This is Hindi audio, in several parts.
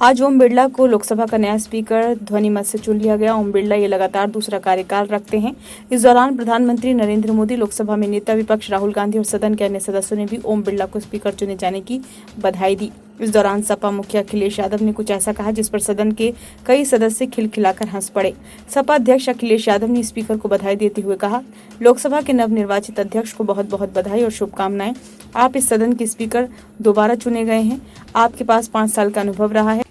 आज ओम बिरला को लोकसभा का नया स्पीकर ध्वनिमत से चुन लिया गया। ओम बिरला ये लगातार दूसरा कार्यकाल रखते हैं। इस दौरान प्रधानमंत्री नरेंद्र मोदी, लोकसभा में नेता विपक्ष राहुल गांधी और सदन के अन्य सदस्यों ने भी ओम बिरला को स्पीकर चुने जाने की बधाई दी। इस दौरान सपा मुखिया अखिलेश यादव ने कुछ ऐसा कहा जिस पर सदन के कई सदस्य खिलखिलाकर हंस पड़े। सपा अध्यक्ष अखिलेश यादव ने स्पीकर को बधाई देते हुए कहा, लोकसभा के नवनिर्वाचित अध्यक्ष को बहुत बहुत बधाई और शुभकामनाएं। आप इस सदन के स्पीकर दोबारा चुने गए हैं। आपके पास 5 साल का अनुभव रहा है,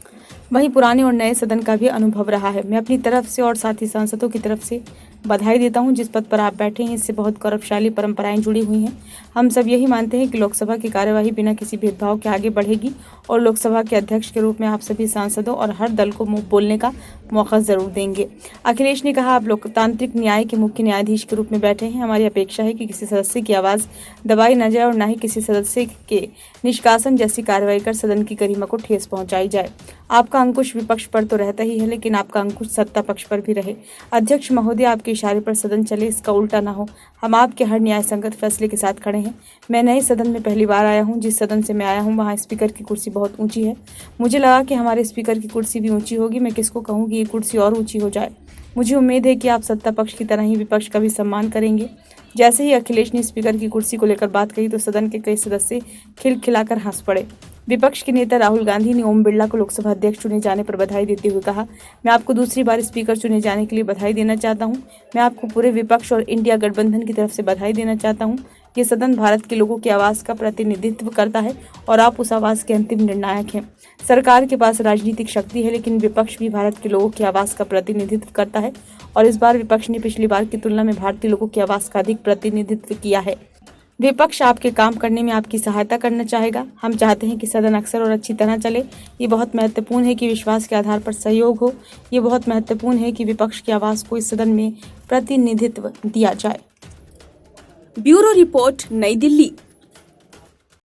वहीं पुराने और नए सदन का भी अनुभव रहा है। मैं अपनी तरफ से और साथी सांसदों की तरफ से बधाई देता हूं। जिस पद पर आप बैठे हैं इससे बहुत गौरवशाली परंपराएं जुड़ी हुई हैं। हम सब यही मानते हैं कि लोकसभा की कार्यवाही बिना किसी भेदभाव के आगे बढ़ेगी और लोकसभा के अध्यक्ष के रूप में आप सभी सांसदों और हर दल को बोलने का मौका जरूर देंगे। अखिलेश ने कहा, आप लोकतांत्रिक न्याय के मुख्य न्यायाधीश के रूप में बैठे हैं। हमारी अपेक्षा है कि किसी सदस्य की आवाज़ दबाई न जाए और न ही किसी सदस्य के निष्कासन जैसी कार्रवाई कर सदन की गरिमा को ठेस पहुंचाई जाए। आपका अंकुश विपक्ष पर तो रहता ही है, लेकिन आपका अंकुश सत्ता पक्ष पर भी रहे। अध्यक्ष महोदय, आपके इशारे पर सदन चले, इसका उल्टा ना हो। हम आपके हर न्याय संगत फैसले के साथ खड़े हैं। मैं नए सदन में पहली बार आया हूं। जिस सदन से मैं आया हूं वहां स्पीकर की कुर्सी बहुत ऊंची है। मुझे लगा कि हमारे स्पीकर की कुर्सी भी ऊंची होगी। मैं किसको कहूँ कि ये कुर्सी और ऊंची हो जाए। मुझे उम्मीद है कि आप सत्ता पक्ष की तरह ही विपक्ष का भी सम्मान करेंगे। जैसे ही अखिलेश ने स्पीकर की कुर्सी को लेकर बात कही तो सदन के कई सदस्य खिलखिलाकर हंस पड़े। विपक्ष के नेता राहुल गांधी ने ओम बिरला को लोकसभा अध्यक्ष चुने जाने पर बधाई देते हुए कहा, मैं आपको दूसरी बार स्पीकर चुने जाने के लिए बधाई देना चाहता हूं। मैं आपको पूरे विपक्ष और इंडिया गठबंधन की तरफ से बधाई देना चाहता हूं। ये सदन भारत के लोगों की आवाज़ का प्रतिनिधित्व करता है और आप उस आवाज़ के अंतिम निर्णायक हैं। सरकार के पास राजनीतिक शक्ति है, लेकिन विपक्ष भी भारत के लोगों की आवाज़ का प्रतिनिधित्व करता है और इस बार विपक्ष ने पिछली बार की तुलना में भारतीय लोगों की आवाज़ का अधिक प्रतिनिधित्व किया है। विपक्ष आपके काम करने में आपकी सहायता करना चाहेगा। हम चाहते हैं कि सदन अक्सर और अच्छी तरह चले। ये बहुत महत्वपूर्ण है कि विश्वास के आधार पर सहयोग हो। ये बहुत महत्वपूर्ण है कि विपक्ष की आवाज़ को इस सदन में प्रतिनिधित्व दिया जाए। ब्यूरो रिपोर्ट, नई दिल्ली।